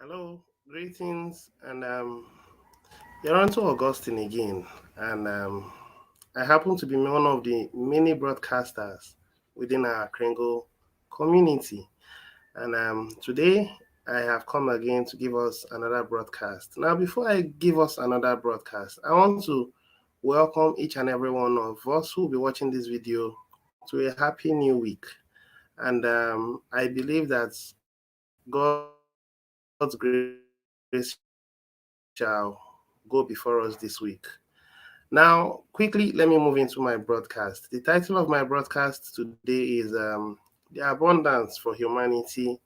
Hello, greetings, and you're on to Augustine again, and I happen to be one of the many broadcasters within our Kringle community, and today I have come again to give us another broadcast. Now, before I give us another broadcast, I want to welcome each and every one of us who will be watching this video to a happy new week, and I believe that God's grace shall go before us this week. Now, quickly, let me move into my broadcast. The title of my broadcast today is The Abundance for Humanity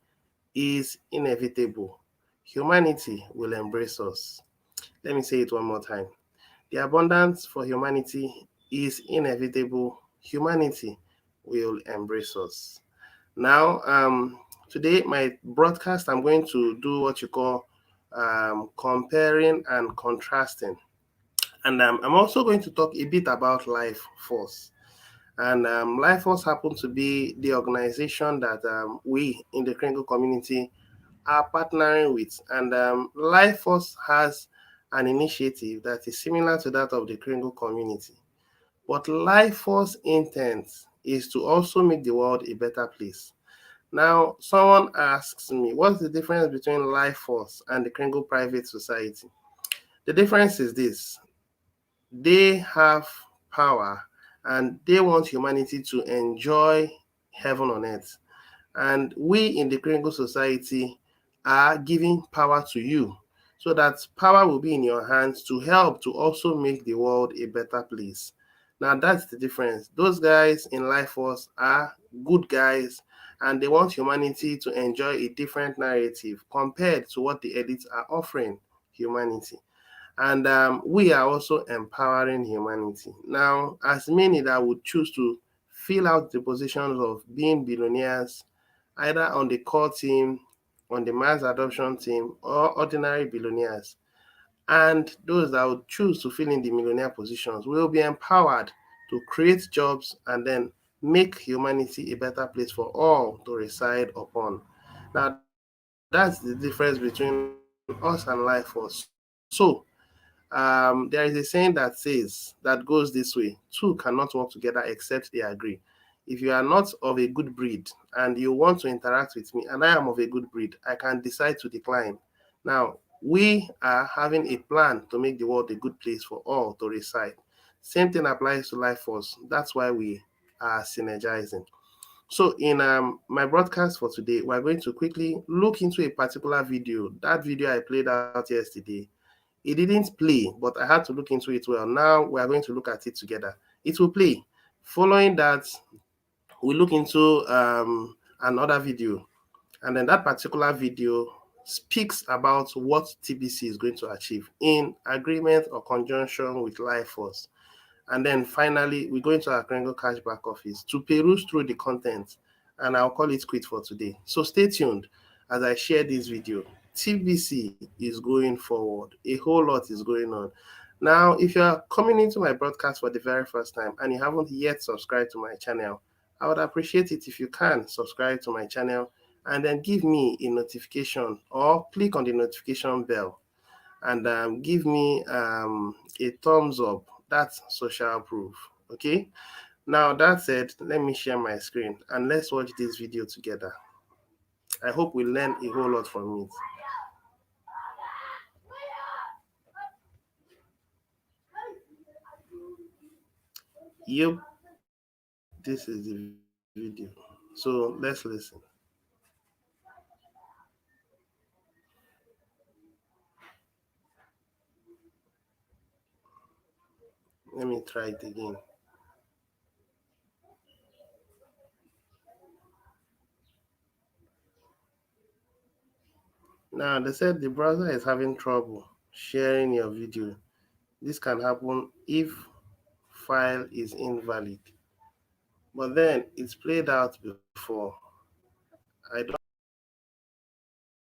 is Inevitable. Humanity will embrace us. Let me say it one more time. The abundance for humanity is inevitable. Humanity will embrace us. Now, today my broadcast, I'm going to do what you call comparing and contrasting, and I'm also going to talk a bit about Life Force. And Life Force happens to be the organization that we in the Kringle community are partnering with, and Life Force has an initiative that is similar to that of the Kringle community. But Life Force intent is to also make the world a better place. Now, someone asks me, what's the difference between Life Force and the Kringle Private Society? The difference is this: they have power and they want humanity to enjoy heaven on earth. And we in the Kringle Society are giving power to you so that power will be in your hands to help to also make the world a better place. Now that's the difference. Those guys in Life Force are good guys and they want humanity to enjoy a different narrative compared to what the elites are offering humanity. And we are also empowering humanity. Now, as many that would choose to fill out the positions of being billionaires, either on the core team, on the mass adoption team, or ordinary billionaires, and those that would choose to fill in the millionaire positions will be empowered to create jobs and then make humanity a better place for all to reside upon. Now, that's the difference between us and Life Force. So, there is a saying that goes this way: two cannot work together except they agree. If you are not of a good breed and you want to interact with me, and I am of a good breed, I can decide to decline. Now, we are having a plan to make the world a good place for all to reside. Same thing applies to Life Force. That's why we are synergizing. So, in my broadcast for today, we're going to quickly look into a particular video. That video I played out yesterday, it didn't play, but I had to look into it well. Now we are going to look at it together. It will play. Following that, we look into another video, and then that particular video speaks about what TBC is going to achieve in agreement or conjunction with Life Force. And then finally, we go into our Kringle Cashback office to peruse through the content, and I'll call it quit for today. So stay tuned as I share this video. TBC is going forward. A whole lot is going on. Now, if you are coming into my broadcast for the very first time and you haven't yet subscribed to my channel, I would appreciate it if you can subscribe to my channel and then give me a notification or click on the notification bell and give me a thumbs up. That's social proof. Okay. Now that said, let me share my screen and let's watch this video together. I hope we learn a whole lot from it. Yep, this is the video. So let's listen. Let me try it again. Now they said the browser is having trouble sharing your video. This can happen if file is invalid. But then it's played out before. I don't know why it's not sharing my video.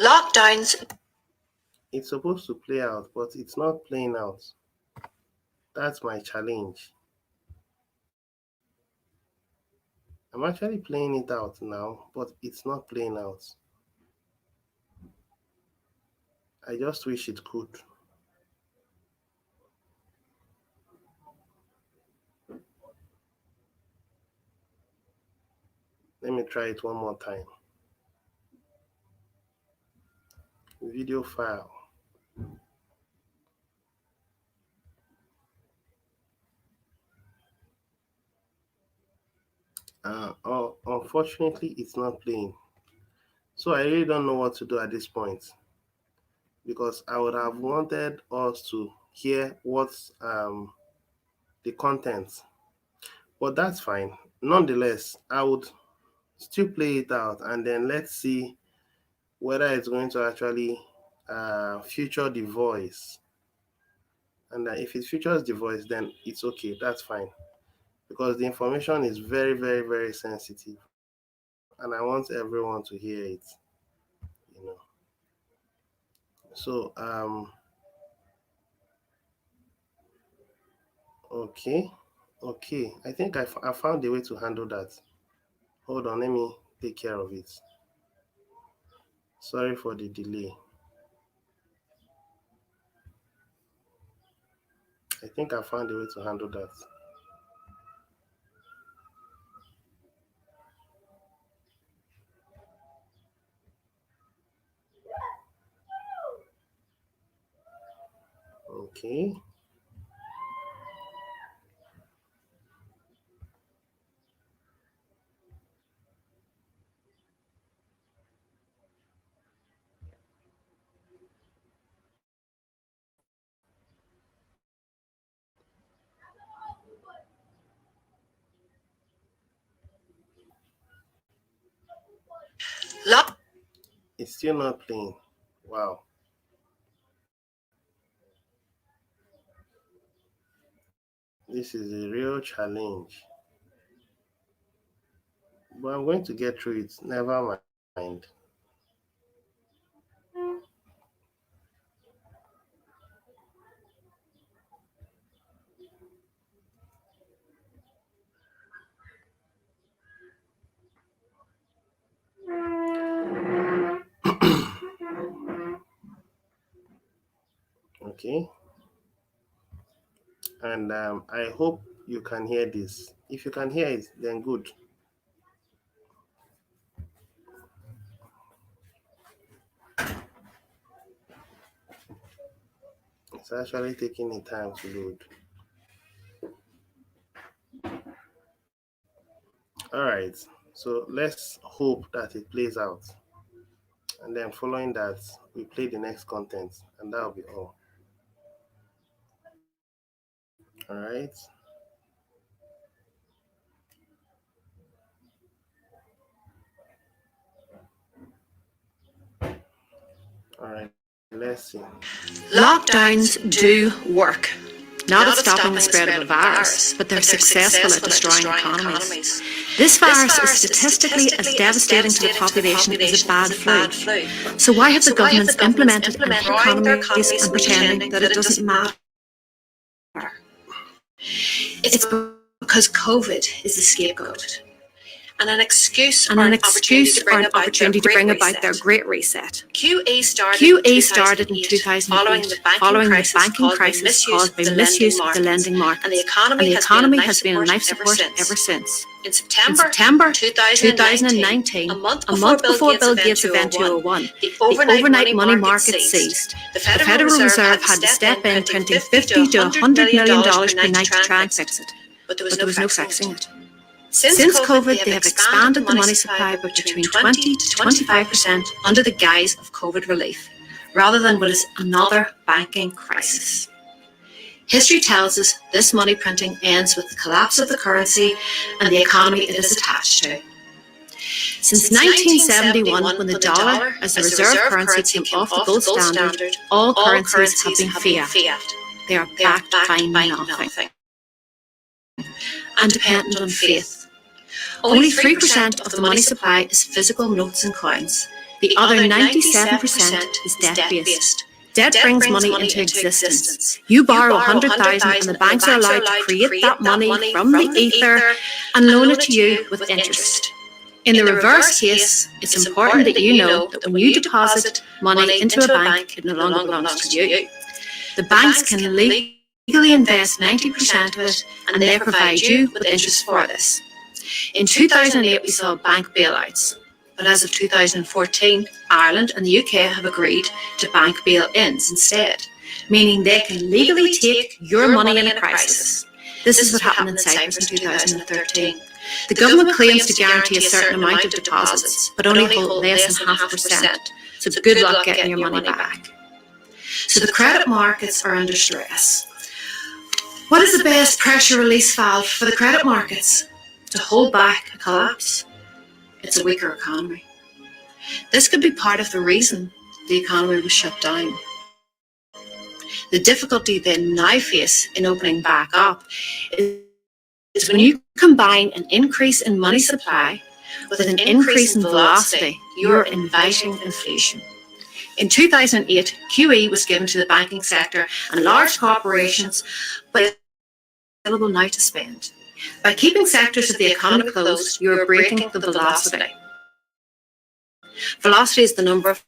Lockdowns. It's supposed to play out, but it's not playing out. That's my challenge. I'm actually playing it out now, but it's not playing out. I just wish it could. Let me try it one more time. Video file. Oh, unfortunately, it's not playing. So I really don't know what to do at this point, because I would have wanted us to hear what's the content, but that's fine. Nonetheless, I would still play it out, and then let's see whether it's going to actually feature the voice. And if it features the voice, then it's okay. That's fine, because the information is very, very, very sensitive, and I want everyone to hear it. You know. So okay, okay. I think I found a way to handle that. Hold on, let me take care of it. Sorry for the delay. I think I found a way to handle that. Okay. Lock. It's still not playing. Wow. This is a real challenge. But I'm going to get through it. Never mind. Okay. And I hope you can hear this. If you can hear it, then good. It's actually taking the time to load. All right. So let's hope that it plays out. And then following that, we play the next content, and that'll be all. All right. All right. Let's see. Lockdowns do work. Not at stopping the spread of a virus, but they're successful at destroying economies. This virus is statistically as devastating to the population as a bad flu. So why have the governments implemented and hit economies and pretending that it doesn't matter? It's because COVID is the scapegoat. And an excuse or an opportunity to bring about their great reset. QE started in 2008, following the banking crisis caused by misuse of the lending market, and the economy has been on life support ever since. In September 2019, a month before Bill Gates' Event 201, the overnight money market ceased. The Federal Reserve had to step in, printing $50 to $100 million per night to try and fix it. But there was no fixing it. Since COVID, they have expanded the money supply by between 20 to 25% under the guise of COVID relief, rather than what is another banking crisis. History tells us this money printing ends with the collapse of the currency and the economy it is attached to. Since 1971, when the dollar as the reserve currency came off the gold standard, all currencies have been fiat. They are backed by nothing and dependent on faith. Only 3% of the money supply is physical notes and coins. The other 97% is debt-based. Debt brings money into existence. You borrow 100,000 and the banks are allowed to create that money from the ether and loan it to you with interest. In the reverse case, it's important that you know that when you deposit money into a bank, it no longer belongs to you. The banks can legally invest 90% of it and they provide you with interest for this. In 2008, we saw bank bailouts. But as of 2014, Ireland and the UK have agreed to bank bail-ins instead, meaning they can legally take your money in a crisis. This is what happened in Cyprus in 2013. The government claims to guarantee a certain amount of deposits, but only hold less than 0.5%. So good luck getting your money back. So the credit markets are under stress. What is the best pressure release valve for the credit markets? To hold back a collapse? It's a weaker economy. This could be part of the reason the economy was shut down. The difficulty they now face in opening back up is when you combine an increase in money supply with an increase in velocity, you're inviting inflation. In 2008, QE was given to the banking sector and large corporations, but available now to spend. By keeping sectors of the economy closed, you are breaking the velocity. Velocity is the number of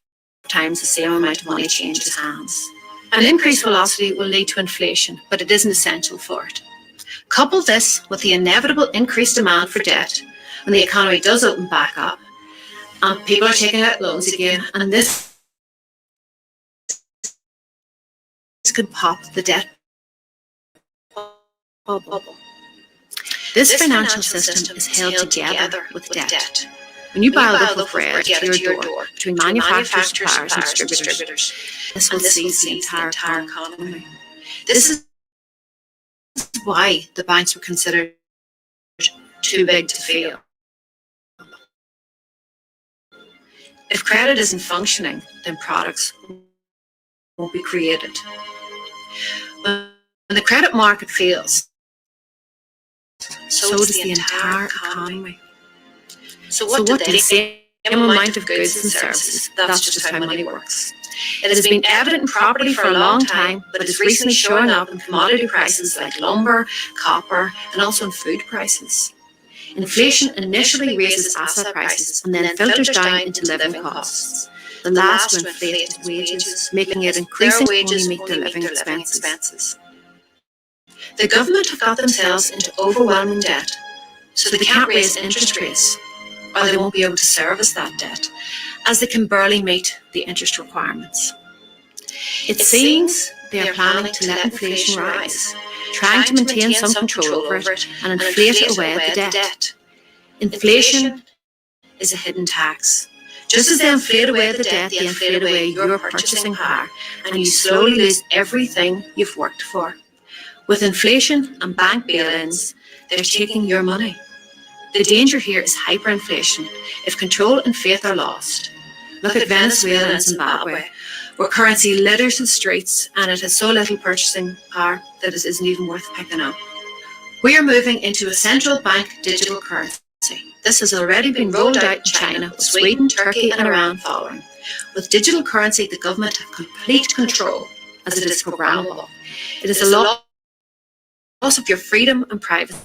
times the same amount of money changes hands. An increased velocity will lead to inflation, but it isn't essential for it. Couple this with the inevitable increased demand for debt when the economy does open back up, and people are taking out loans again, and this could pop the debt bubble. This financial system is held together with debt. When you buy a loaf of bread to your door between manufacturers, suppliers and distributors, this will seize the entire economy. This is why the banks were considered too big to fail. If credit isn't functioning, then products won't be created. When the credit market fails, so does the entire economy. So what do they say? The same amount of goods and services. That's just how money works. It has been evident in property for a long time, but is recently showing up in commodity prices like lumber, copper, and also in food prices. Inflation initially raises asset prices and then filters down into living costs. The last to inflate is wages, making it increasingly only meet their living expenses. The government have got themselves into overwhelming debt, so they can't raise interest rates, or they won't be able to service that debt, as they can barely meet the interest requirements. It seems they are planning to let inflation rise, trying to maintain some control over it and inflate away the debt. Inflation is a hidden tax. Just as they inflate away the debt, they inflate away your purchasing power, and you slowly lose everything you've worked for. With inflation and bank bail-ins, they're taking your money. The danger here is hyperinflation if control and faith are lost. Look at Venezuela and Zimbabwe, where currency litters the streets and it has so little purchasing power that it isn't even worth picking up. We are moving into a central bank digital currency. This has already been rolled out in China, with Sweden, Turkey and Iran following. With digital currency, the government have complete control, as it is programmable. It is a loss of your freedom and privacy.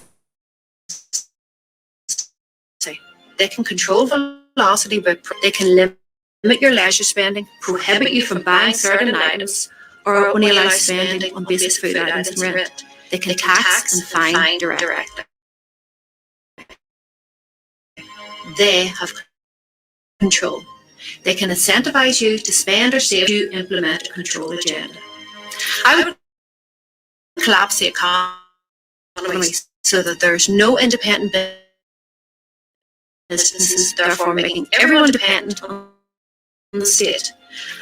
They can control velocity, but they can limit your leisure spending, prohibit you from buying certain items, or only allow spending on basic food items and rent. They can tax and fine directly. They have control. They can incentivize you to spend or save you implement a control agenda. I would collapse the economy so that there's no independent businesses, therefore making everyone dependent on the state.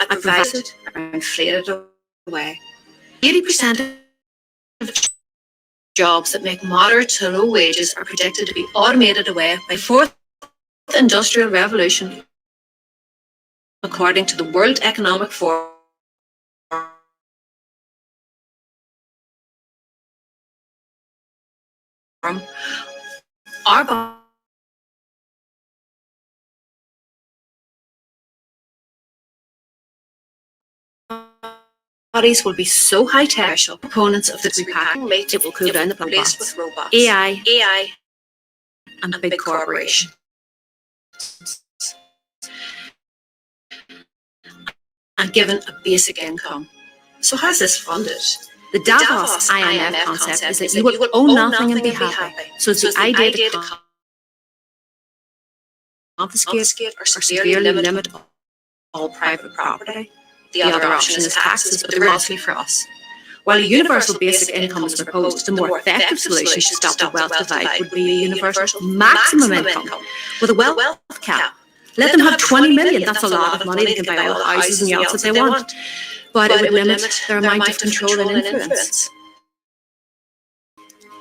I provide it or inflate it away. 80% of jobs that make moderate to low wages are predicted to be automated away by fourth industrial revolution, according to the World Economic Forum. Our bodies will be so high-tech, components of the repacking meat, it will cool down the plant with robots, AI, and big corporations. And given a basic income. So how's this funded? The Davos IMF concept is that you will own nothing and be happy. So it's the idea to confiscate or severely limit all private property. The other option is taxes, but they're mostly for us. While a universal basic income is proposed, the more effective solution to stop the wealth divide would be a universal maximum income with a wealth cap. Let them have 20 million. That's a lot of money. They can buy all the houses and yachts that they want. But it would limit their amount of control and influence.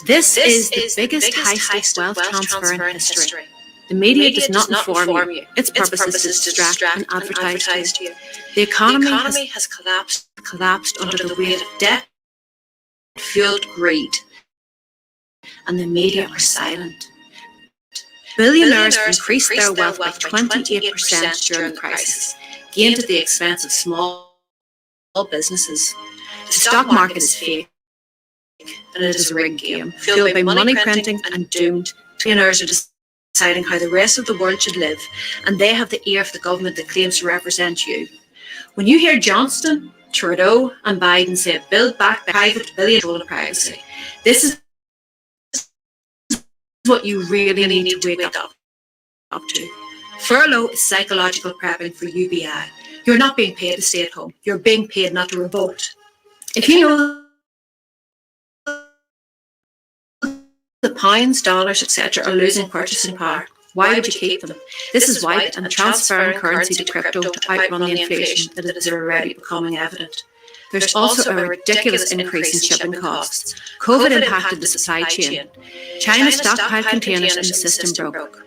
This is the biggest high-stakes wealth transfer in history. The media does not inform you. Its purpose is to distract and advertise to you. The economy has collapsed under the weight of debt-fueled greed. And the media are silent. Billionaires increased their wealth by 28% during the crisis, gained at the expense of small businesses. The stock market is fake, and it is a rigged game, fueled by money printing and doomed. Billionaires are deciding how the rest of the world should live, and they have the ear of the government that claims to represent you. When you hear Johnston, Trudeau, and Biden say, build back the private billion privacy, this is what you really need to wake up to. Furlough is psychological prepping for UBI. You're not being paid to stay at home. You're being paid not to revolt. If you know the pounds, dollars, etc. are losing purchasing power, why would you keep them? This is why I'm transferring currency to crypto to outrun the inflation that is already becoming evident. There's also a ridiculous increase in shipping costs. COVID impacted the supply chain. China stockpiled containers and the system broke.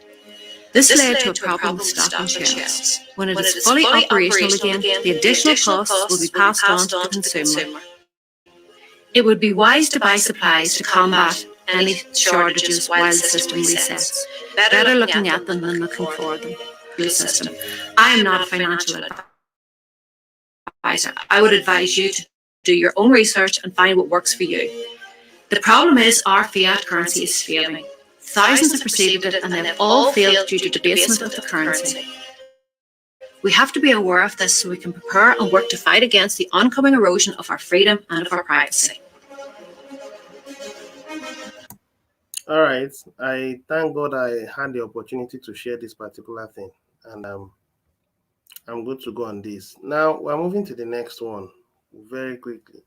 This led to a problem with stock on shelves. When it is fully operational again, the additional costs will be passed on to the consumer. It would be wise to buy supplies to combat any shortages while the system resets. Better looking at them than looking for them through the system. I am not a financial advisor. I would advise you to do your own research and find what works for you. The problem is our fiat currency is failing. Thousands have preceded it, and they've all failed due to debasement of the currency. We have to be aware of this so we can prepare and work to fight against the oncoming erosion of our freedom and of our privacy. All right. I thank God I had the opportunity to share this particular thing, and I'm good to go on this. Now we're moving to the next one very quickly,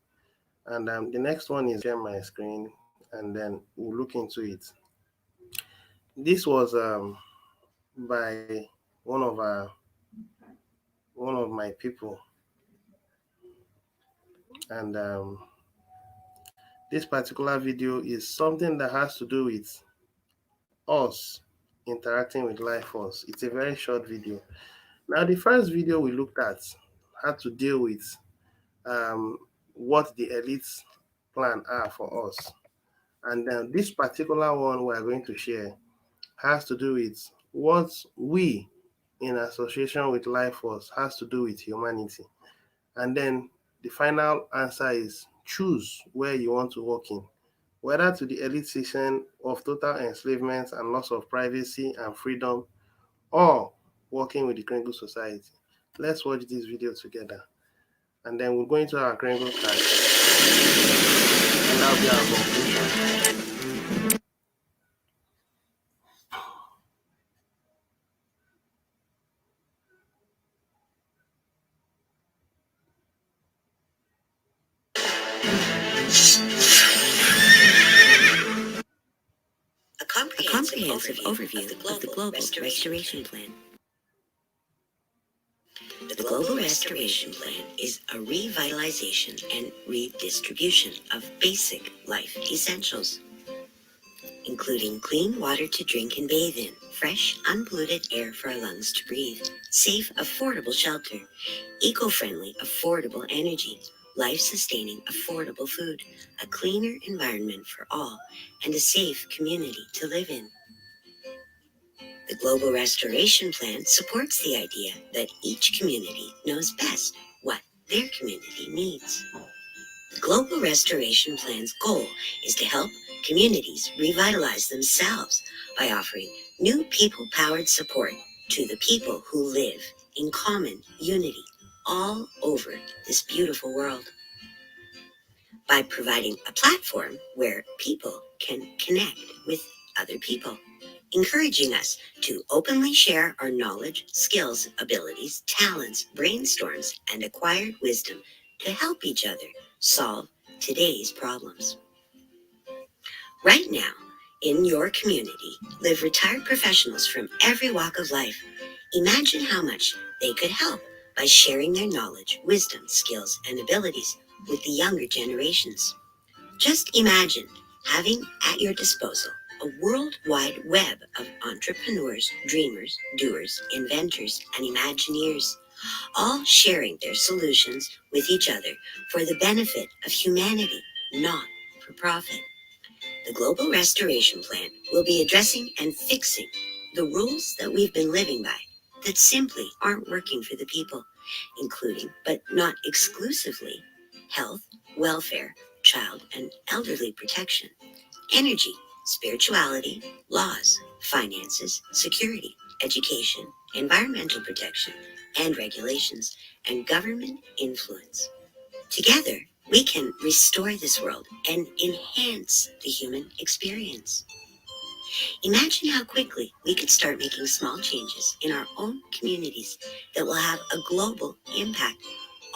and the next one is share my screen, and then we'll look into it. This was by one of my people, and this particular video is something that has to do with us interacting with life force. It's a very short video. Now, the first video we looked at had to deal with what the elites plan are for us. And then this particular one we're going to share has to do with what we in association with life force has to do with humanity. And then the final answer is choose where you want to work in, whether to the elite system of total enslavement and loss of privacy and freedom, or working with the Kringle Society. Let's watch this video together, and then we'll go into our Kringle card, and that'll be our conclusion. A comprehensive overview of the Global Restoration Plan. The Global Restoration Plan is a revitalization and redistribution of basic life essentials, including clean water to drink and bathe in, fresh, unpolluted air for our lungs to breathe, safe, affordable shelter, eco-friendly, affordable energy, life-sustaining, affordable food, a cleaner environment for all, and a safe community to live in. The Global Restoration Plan supports the idea that each community knows best what their community needs. The Global Restoration Plan's goal is to help communities revitalize themselves by offering new people-powered support to the people who live in common unity all over this beautiful world. By providing a platform where people can connect with other people, encouraging us to openly share our knowledge, skills, abilities, talents, brainstorms, and acquired wisdom to help each other solve today's problems. Right now, in your community, live retired professionals from every walk of life. Imagine how much they could help by sharing their knowledge, wisdom, skills, and abilities with the younger generations. Just imagine having at your disposal a worldwide web of entrepreneurs, dreamers, doers, inventors, and imagineers, all sharing their solutions with each other for the benefit of humanity, not for profit. The Global Restoration Plan will be addressing and fixing the rules that we've been living by that simply aren't working for the people, including, but not exclusively, health, welfare, child and elderly protection, energy, spirituality, laws, finances, security, education, environmental protection, and regulations, and government influence. Together, we can restore this world and enhance the human experience. Imagine how quickly we could start making small changes in our own communities that will have a global impact,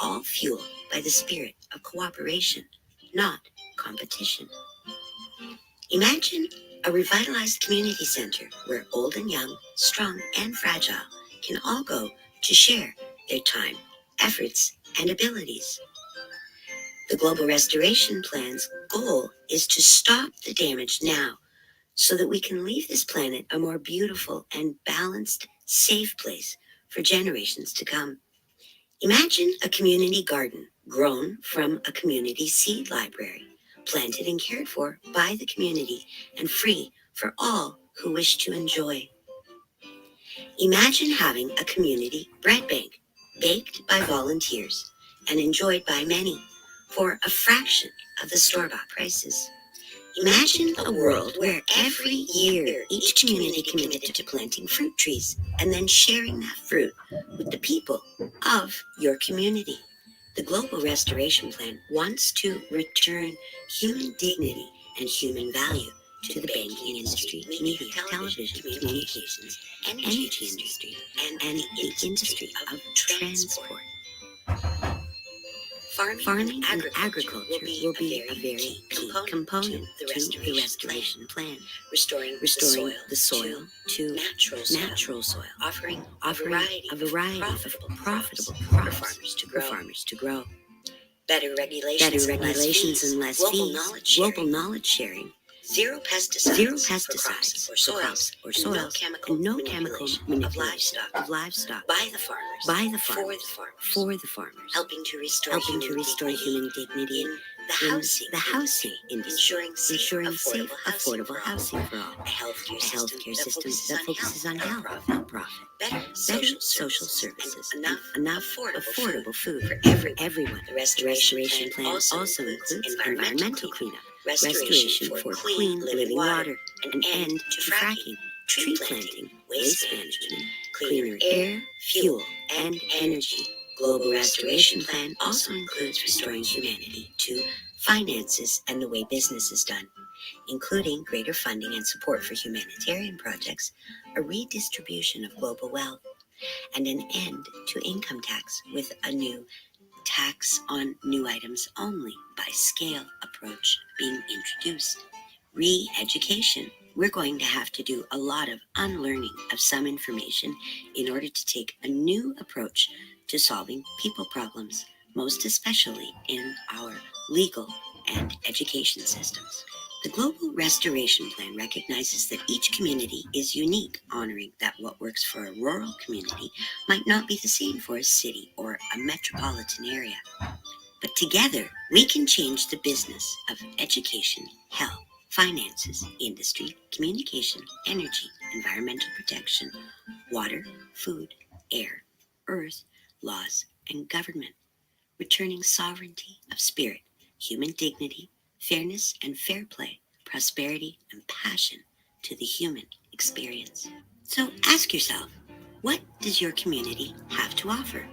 all fueled by the spirit of cooperation, not competition. Imagine a revitalized community center where old and young, strong and fragile can all go to share their time, efforts, and abilities. The Global Restoration Plan's goal is to stop the damage now so that we can leave this planet a more beautiful and balanced, safe place for generations to come. Imagine a community garden grown from a community seed library, planted and cared for by the community and free for all who wish to enjoy. Imagine having a community bread bank baked by volunteers and enjoyed by many for a fraction of the store-bought prices. Imagine a world where every year each community committed to planting fruit trees and then sharing that fruit with the people of your community. The Global Restoration Plan wants to return human dignity and human value to the banking industry, media, television, communications, energy industry, and the industry of transport. Farming and agriculture will be a very key component to the restoration plan, restoring the soil to natural soil, offering a variety of profitable crops for farmers to grow. Better regulations and less fees, global knowledge sharing, zero pesticides for crops or soil, and no chemical manipulation of livestock by the farmers, for the farmers, helping to restore human dignity in the housing industry, ensuring safe, affordable housing for all, a healthcare system that focuses on health, not profit, better social services, and enough affordable food for everyone. The restoration plan also includes environmental cleanup, restoration for clean living water, an end to fracking, tree planting, waste management, cleaner air, fuel, and energy. Global Restoration Plan also includes restoring humanity to finances and the way business is done, including greater funding and support for humanitarian projects, a redistribution of global wealth, and an end to income tax with a new tax on new items only by scale approach being introduced. Re-education. We're going to have to do a lot of unlearning of some information in order to take a new approach to solving people problems, most especially in our legal and education systems. The Global Restoration Plan recognizes that each community is unique, honoring that what works for a rural community might not be the same for a city or a metropolitan area. But together, we can change the business of education, health, finances, industry, communication, energy, environmental protection, water, food, air, earth, laws, and government, returning sovereignty of spirit human dignity, fairness and fair play, prosperity and passion to the human experience. So ask yourself, what does your community have to offer?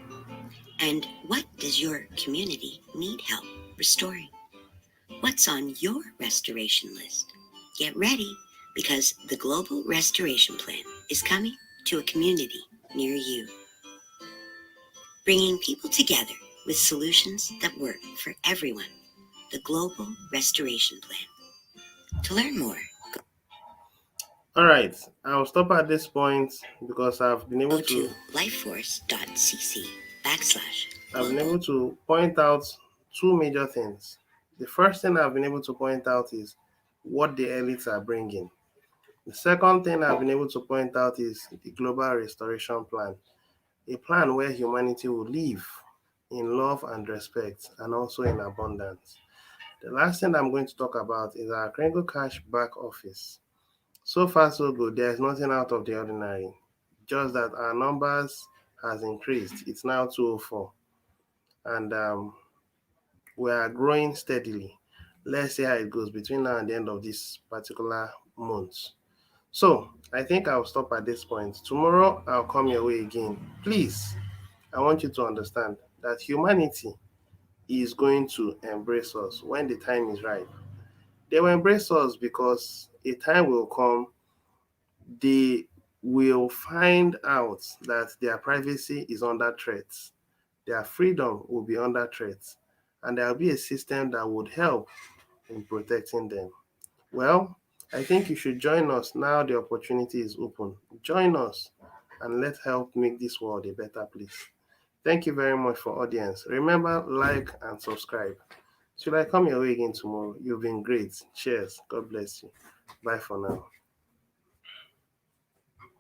And what does your community need help restoring? What's on your restoration list? Get ready because the Global Restoration Plan is coming to a community near you, bringing people together with solutions that work for everyone. The Global Restoration Plan. To learn more, All right, I'll stop at this point because I've been go able to to point out two major things. The first thing I've been able to point out is what the elites are bringing. The second thing I've been able to point out is the Global Restoration Plan, a plan where humanity will live in love and respect and also in abundance. The last thing I'm going to talk about is our Kringle Cash back office. So far, so good. There's nothing out of the ordinary. Just that our numbers has increased. It's now 204. And we are growing steadily. Let's see how it goes between now and the end of this particular month. So I think I'll stop at this point. Tomorrow I'll come your way again. Please, I want you to understand that humanity is going to embrace us when the time is right. They will embrace us because a time will come, they will find out that their privacy is under threat, their freedom will be under threat, and there will be a system that would help in protecting them. Well, I think you should join us now. The opportunity is open. Join us and let's help make this world a better place. Thank you very much for audience. Remember, like and subscribe. Should I come your way again tomorrow? You've been great. Cheers. God bless you. Bye for now.